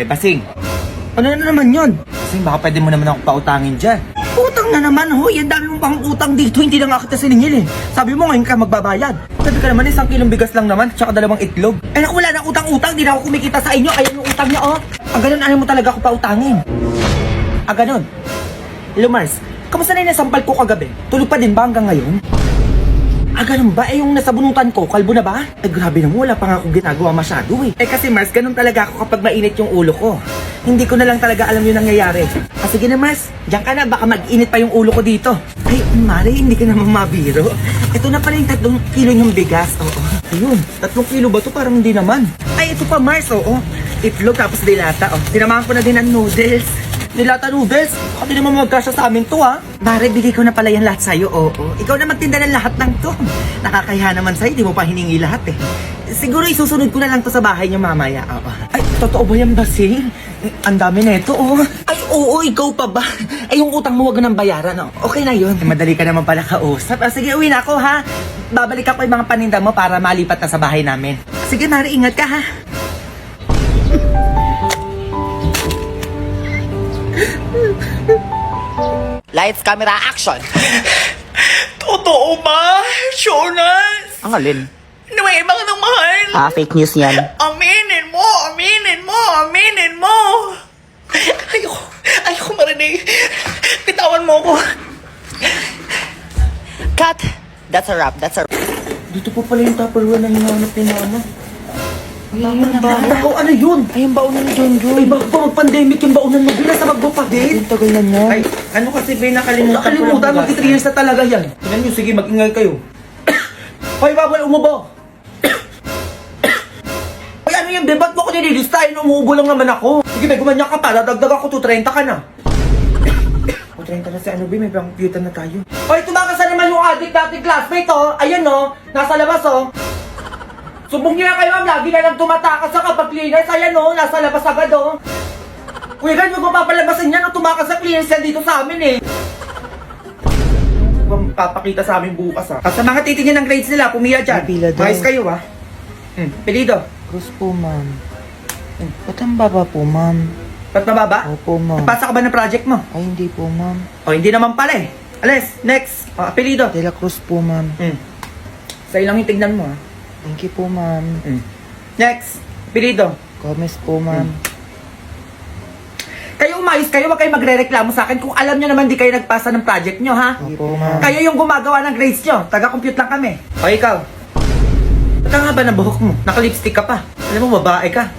Basing. Ano na naman yun? Basing, baka pwede mo naman ako pautangin dyan. Utang na naman, hoy. Ang dami mong pang utang dito. Hindi na nga kita siningil eh. Sabi mo ngayon ka magbabayad. Sabi ka naman, 1 kilong bigas lang naman, tsaka 2 itlog. Eh naku, wala na utang-utang. Di na ako kumikita sa inyo. Ayan yung utang niya, oh. Ganun, ano mo talaga ako pautangin? Ganun. Hello, Mars. Kamusta na yung nasampal ko kagabi? Tulog pa din ba hanggang ngayon? Ganun ba? Yung nasa bunutan ko, kalbo na ba? Grabe naman, wala pa nga akong ginagawa masyado eh. Kasi Mars, ganun talaga ako kapag mainit yung ulo ko. Hindi ko na lang talaga alam yung nangyayari. Sige na Mars, diyan ka na, baka mag-init pa yung ulo ko dito. Ay, Mari, hindi ka naman mabiro. Ito na pala yung 3 kilo yung bigas, oo. Ayun, 3 kilo ba to? Parang hindi naman. Ay, ito pa Mars, oo. Itlog tapos dilata, oh. Sinamahan ko na din ng noodles. Dilata noodles? Hindi naman magkasya sa amin to, ha? Mare, bigay ko na pala yan lahat sa'yo, oo. Ikaw na magtinda ng lahat ng to. Nakakahiya naman sa'yo, di mo pa hiningi lahat eh. Siguro isusunod ko na lang to sa bahay niyo mamaya, oo. Ay, totoo ba yan, Basing? Ang dami na ito, oh. Ay, oo, ikaw pa ba? Ay, yung utang mo wag nang bayaran, oh. Okay na yun. Madali ka naman pala kausap. Sige, uwi na ako, ha? Babalik ako yung mga paninda mo para malipat na sa bahay namin. Sige, Mare, ingat ka, ha? Lights, camera, action! Totoo ba, Jonas? Ang alin? Na may ibang nang mahal? Fake news yan. Aminin mo! Aminin mo! Aminin mo! Ayoko marinig. Bitawan mo ko. Cut! That's a wrap, that's a wrap. Dito po pala yung Tupperware na hinahanap ni Mama. Ano yun? Ay, yung baunan ni John John. Ay, bago pa mag-pandemic yung baunan mo. Bilas na magbupadit. Ang tagal na niya. Ay, ano kasi ba nakalimutan ko Nakalimutan, lang mag-3 years na talaga yan. Tingnan nyo, sige, mag-ingay kayo. Hoy, bawal umubo. Hoy, ano yan, be? Ba't mo ko nililistahin? Umuubo lang naman ako. Sige, be, gumanyan ka pa. Dadagdag ako to 30 ka na. O, 30 na si ano, be? May computer na tayo. Hoy, tumakas na naman yung adik dating classmate, oh. Ayan, oh. Nasa labas, oh. Subong niyo na kayo, ma'am. Lagi na lang tumatakas sa kapag cleaners. Ayan, oh. Nasa labas agad, oh. Uy, ganyan mo papalabasin yan, oh. Tumakas sa cleaners yan dito sa amin, eh. Papakita sa amin bukas, ha. Sa mga titingin ng grades nila, pumiya dyan. Pila daw. Ayos kayo, ha. Pilido. Cruz po, ma'am. Ba't ang baba po, ma'am? Ba't mababa? Opo, ma'am. Pasa ka ba ng project mo? Ay, hindi po, ma'am. O, hindi naman pala, eh. Alis, next. O, apelido. De La Cruz po, ma'am. Sa'yo lang yung tignan mo, ha. Thank you po, ma'am. Next. Apelido. Gomez po, ma'am. Kayo umayos kayo, wag kayo magre-reklamo sa akin kung alam nyo naman di kayo nagpasa ng project nyo, ha? Opo, ma'am. Kayo yung gumagawa ng grades nyo. Taga-compute lang kami. O, ikaw. Ba't ang haba ng buhok mo? Naka-lipstick ka pa. Alam mo, babae ka.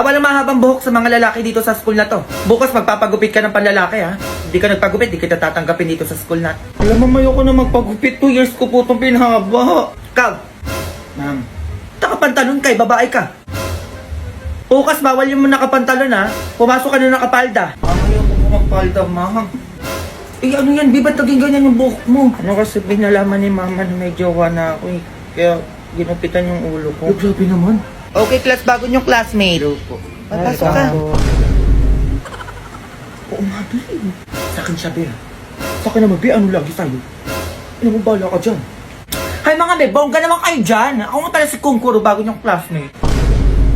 Walang mahabang buhok sa mga lalaki dito sa school na to. Bukas magpapagupit ka ng panlalaki, ha? Hindi ka nagpagupit, di kita tatanggapin dito sa school na. Alam mo, ayoko na magpagupit. 2 years ko po itong pinahaba. Ikaw. Ma'am, Nakapantalon kay babae ka. Bukas bawal yung nakapantalon, ha? Pumasok ka na nakapalda. ayoko po magpalda, ma'am. Eh ano yan, Bi? Ba't naging ganyan yung buhok mo? Ano kasi binalaman ni mama na may jowa na ako eh. Kaya ginupitan yung ulo ko. Oh, grabe naman. Okay, class, bago niyong classmate. Papasok ka. Oo nga, Bi. Sa akin siya, Bi. Sa akin naman, Bi. Ano lagi sa'yo? Ano mo bala ka dyan? Hay mga Bi, bongga naman kayo dyan. Ako nga pala si Kungkuro bago niyong classmate.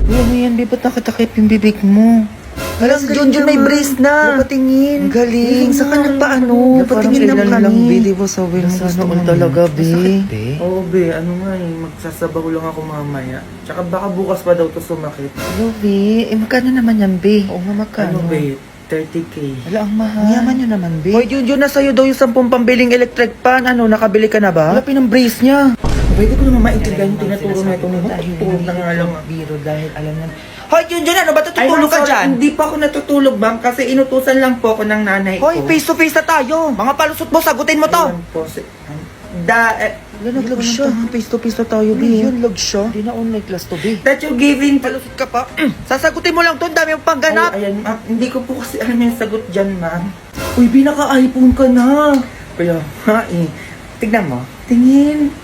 Uy, ano yan, babe? Ba't nakatakip yung bibig mo? Hala, si John John may brace na. Napatingin. Galing. Sa kanya pa ano? Napatingin lang kami. Lang, babe. Di ba sabi ng gusto mo talaga, babe? Oo, be. Ano nga eh. Magsasabaw lang ako mamaya. Tsaka baka bukas pa daw to sumakit. Hello, babe. Eh, magkano naman yan, babe? Oo nga, magkano? Ano, be? 30K. Hala, ang mahal. Yaman nyo naman, babe. Hoy, Junjun, na sa'yo daw yung 10 pambiling electric fan. Ano, nakabili ka na ba? Wala, pinang-brace niya. Pwede ko naman maintindihan yung tinuturo na ito. Tutulog na nga lang. Biro dahil alam na. Hoy, Junjun, ano ba? Tutulog ka dyan? Hindi pa ako natutulog, ma'am. Kasi inutusan lang po ako ng nanay ko. Hoy, face to face na tayo. Mga palusot mo, sagutin mo to. Ayan po, Wala, naglag siya. Face to face na tayo, babe. Yun, lag siya. Hindi na online class to, babe. that you giving... Palusot ka pa. Sasagutin mo lang to. Ang dami yung pangganap. Ay, ayan, ma'am. Hindi ko po kasi alam yung sagot dyan, ma'am. Uy, binaka-iPhone ka na. Kaya, ha eh. Tignan mo. Tingin.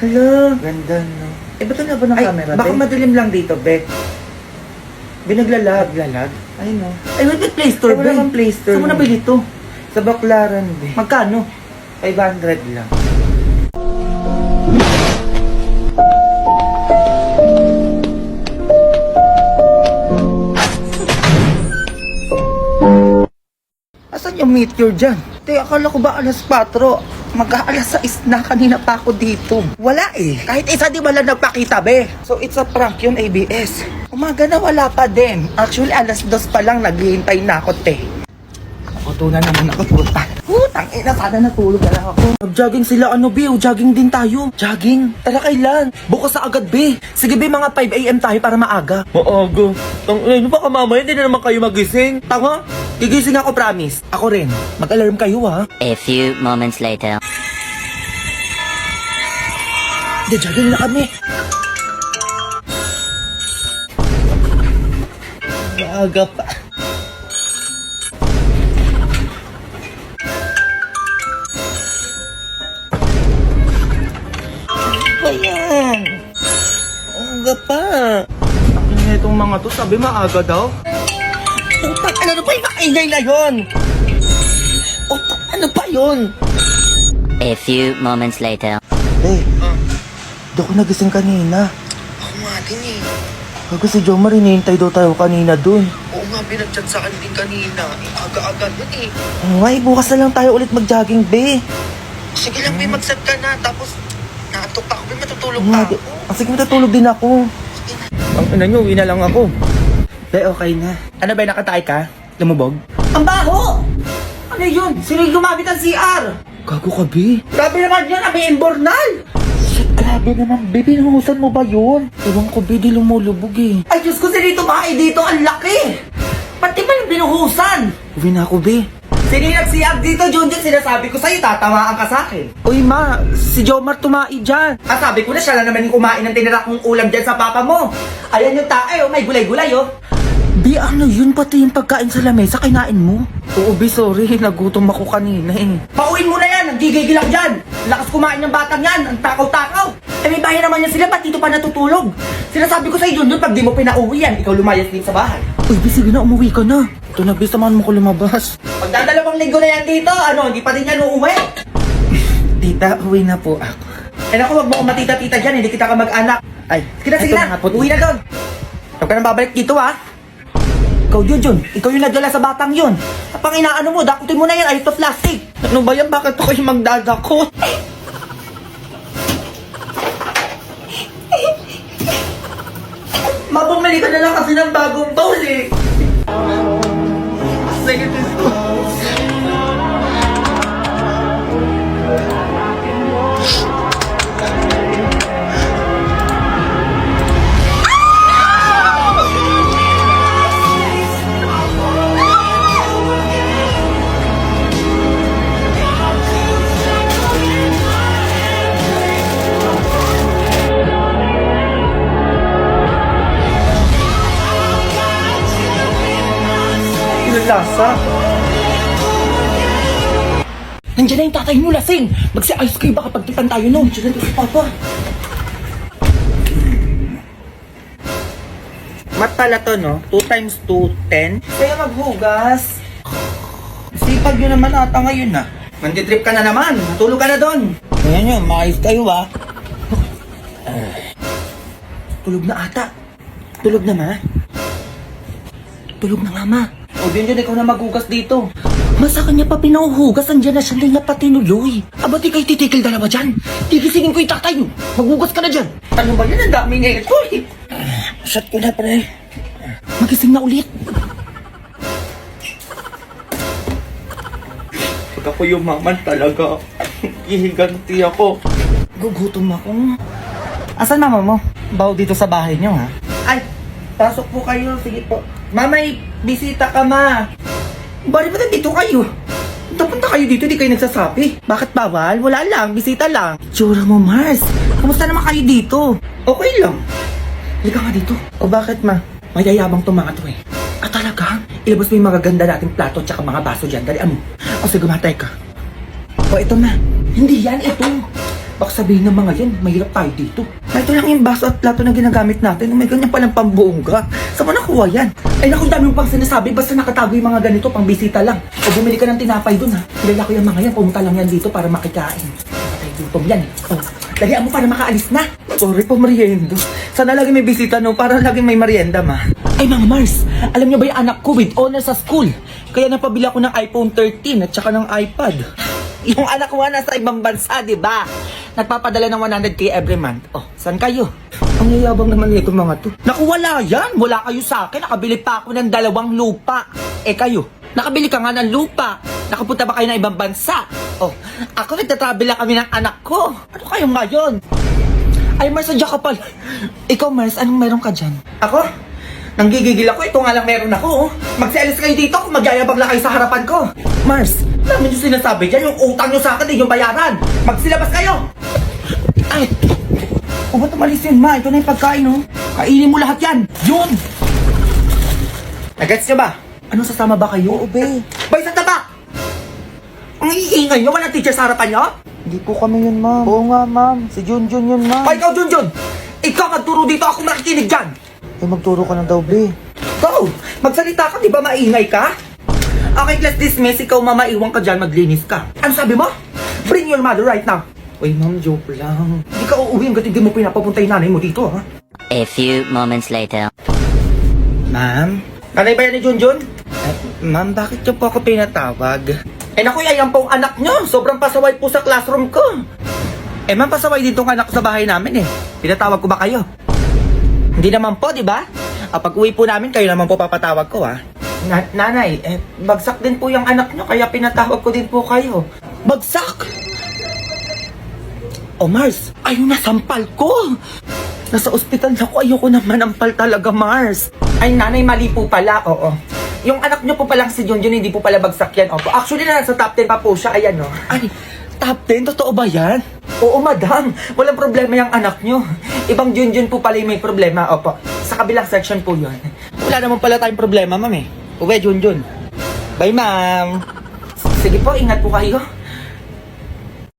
Hala. Ganda, no? Eh, ba't na ba ng Ay, camera, baka be? madilim lang dito, Be. Binaglalag. Ay, no. Ay, wait, Play Store, Wala Be. kang Play Store. Saan mo nabili to? Sa Baklaran, be. Magkano? 500 lang. yung meteor dyan? Te, akala ko ba alas 4? Mag-aalas 6 na, kanina pa ako dito. Wala eh. Kahit isa di ba lang nagpakita, be? So it's a prank yun, ABS. Umaga na wala pa din. Actually, alas 2 pa lang, naghihintay na ako, te. Nakutunan naman ako, puta. Putang ina, sana natulog na lang ako. Mag-jogging sila, ano, be? O, jogging din tayo. Jogging? Tara, kailan? Bukas sa agad, be. Sige, be, mga 5 a.m. tayo para maaga. Maaga? Ano baka mamaya, hindi na naman kayo magising. Tama? Gigising ako, promise. Ako rin. Mag-alarm kayo, ha? A few moments later. Hindi, jogging na kami. Maaga pa. Ayan. Umaga pa. Akin na itong mga to, sabi maaga daw. Putang, ano ba yung maingay na yun? Putang, ano ba yun? A few moments later. Eh, di ako nagising kanina. Ako nga din eh. Bago si Jomar, hinihintay daw tayo kanina dun. Oo nga, binagchat sa akin din kanina. Aga-aga yun eh. Ay, bukas na lang tayo ulit mag-jogging, be. Sige lang, may mag-set ka na. Tapos, naatok pa ako. May matutulog Nga, pa di- ako. sige, matutulog din ako. Ang ina nyo, uwi na lang ako. Be, okay na. Ano ba, nakatay ka? Lumubog? Ang baho! Ano yun? Sino yung gumamit ng CR? Gago ka, be. Grabe naman yun, may imbornal! Shit, grabe naman, be. Binuhusan mo ba yun? Ewan ko, be, di lumulubog eh. Ay, Diyos ko, sinito bahay dito, ang laki! Pati ba yung binuhusan? Uwi na ako, be. Sino yung nag-CR dito, Junjun? Sinasabi ko sa'yo, tatamaan ka sa akin. Uy, ma, si Jomar tumai dyan. Ah, sabi ko na siya na naman yung kumain ng tinira kong ulam dyan sa papa mo. Ayan yung tae, oh, may gulay-gulay, oh. Be, ano yun? Pati yung pagkain sa lamesa, kinain mo? Oo, be, sorry. Nagutom ako kanina eh. Pauwiin mo na yan, ang gigigil ako dyan. Lakas kumain ng batang yan, ang takaw-takaw. Eh, may bahay naman yan sila, ba't dito pa natutulog? Sinasabi ko sa'yo, Junjun, pag di mo pinauwi yan, ikaw lumayas din sa bahay. Uy, be, sige na, umuwi ka na. Ito na, be, samahan mo ko lumabas. Pagdadalawang linggo na yan dito, ano, hindi pa din yan uuwi. Tita, uwi na po ako. Eh naku, wag mo akong matita-tita dyan, hindi kita ka mag-anak. Ay, Sige eto na, nga po, uwi na doon. Huwag ka nang babalik dito, ha? Ikaw, Junjun, ikaw yung nagdala sa batang yun. Kapang inaano mo, dakutin mo na yan, ayot to plastic. Ano ba yan? Bakit ako yung magdadakot? Mabumili ka na lang kasi ng bagong bowl, eh. Sige, Lasa. Nandiyan na yung tatay mo, lasing. Magsi-ice cream baka pagtipan tayo nun. Diyan na si Papa. Mat pala to, no? 2 times 2, 10. Kaya maghugas. Sipag nyo naman ata ngayon, ah. Manditrip ka na naman. Matulog ka na doon. Ayan yun, maayos kayo, ah. Tulog na ata. Tulog na, ma? Tulog na nga, ma. O, Junjun, ikaw na maghugas dito. Masa kanya pa pinauhugas, andyan na siya, hindi niya pa tinuloy. Aba, di kayo titikil dalawa dyan. Tigisingin ko yung tatay mo. Maghugas ka na dyan. Ano ba yan? Ang dami nito, eh. Shot ko na, pre. Magising na ulit. Pag ako yumaman talaga, hihiganti ako. Gugutom ako. Asan mama mo? Baw dito sa bahay niyo, ha? Ay, pasok po kayo. Sige po. Ma, may bisita ka, ma. Bari ba dito kayo? Napunta kayo dito, di kayo nagsasabi. Bakit bawal? Wala lang, bisita lang. Tsura mo, Mars. Kamusta naman kayo dito? Okay lang. Halika nga dito. O bakit, ma? May yayabang to mga to eh. Ah, talaga? Ilabas mo yung magaganda nating plato tsaka mga baso dyan. Dali, ano? O sige, matay ka. O, ito na. Hindi yan, ito. Baka sabihin ng mga yan, mahirap tayo dito. Ito lang yung baso at plato na ginagamit natin. May ganyan palang pambuongga. Saan mo nakuha yan? Ay naku, dami mo pang sinasabi. Basta nakatago yung mga ganito, pang bisita lang. O bumili ka ng tinapay dun, ha? Kilala ko yung mga yan. Pumunta lang yan dito para makikain. Nakatay gutom yan, eh. O, dalian mo para makaalis na. Sorry po, merienda. Sana lagi may bisita, no? Para lagi may merienda, ma. Ay mga Mars, alam niyo ba yung anak ko with honors sa school? Kaya napabili ako ng iPhone 13 at saka ng iPad. Yung anak ko nga nasa ibang bansa, di ba? Nagpapadala ng 100k every month. Oh, saan kayo? Ang yayabang naman nito mga to. Naku, wala yan. Wala kayo sa akin. Nakabili pa ako ng 2 lupa. Eh kayo, nakabili ka nga ng lupa. Nakapunta ba kayo ng ibang bansa? Oh, ako nagtatravel lang kami ng anak ko. Ano kayo ngayon? Ay, Mars, sadya ka pala. Ikaw, Mars, anong meron ka dyan? Ako? Nanggigigil ako. Ito nga lang meron ako. Oh. Magselis kayo dito kung magyayabang lang kayo sa harapan ko. Mars, namin yung sinasabi dyan. Yung utang nyo sa akin, yung bayaran. Magsilabas kayo. Ay, o ba't umalis yun, ma? Ito na yung pagkain, oh. Kainin mo lahat yan. Yun! Nagets nyo ba? Ano, sasama ba kayo? Oo, be. Bay, sa taba! Ang iingay nyo, walang teacher sa harapan nyo? Hindi po kami yun, ma'am. Oo nga, ma'am. Si Junjun yun, ma'am. O, ikaw, Junjun! Ikaw magturo dito, ako makikinig dyan! Eh, magturo ka na daw, be. Go! Magsalita ka, di ba maingay ka? Okay, class dismiss. Ikaw, mama, iwan ka dyan, maglinis ka. Ano sabi mo? Bring your mother right now. Uy, ma'am, joke lang. Hindi ka uuwi hanggat hindi mo pinapapunta yung nanay mo dito, ha? A few moments later. Ma'am? Nanay ba yan ni Junjun? Ma'am, bakit niyo po ako pinatawag? Eh naku, yan pong anak niyo. Sobrang pasaway po sa classroom ko. Eh ma'am, pasaway din tong anak ko sa bahay namin eh. Pinatawag ko ba kayo? Hindi naman po, di ba? Pag uwi po namin, kayo naman po papatawag ko, ha? Nanay, bagsak din po yung anak niyo, kaya pinatawag ko din po kayo. Bagsak? Oh, Mars, ayun na, sampal ko. Nasa ospital ako, ayoko na manampal talaga, Mars. Ay, nanay, mali po pala, oo. Yung anak niyo po palang si Junjun, hindi po pala bagsak yan, opo. Actually, nasa top 10 pa po siya, ayan, no. Ay, top 10? Totoo ba yan? Oo, madam. Walang problema yung anak niyo. Ibang Junjun po pala yung may problema, opo. Sa kabilang section po yun. Wala naman pala tayong problema, ma'am, eh. Uwe, Junjun. Bye, ma'am. Sige po, ingat po kayo.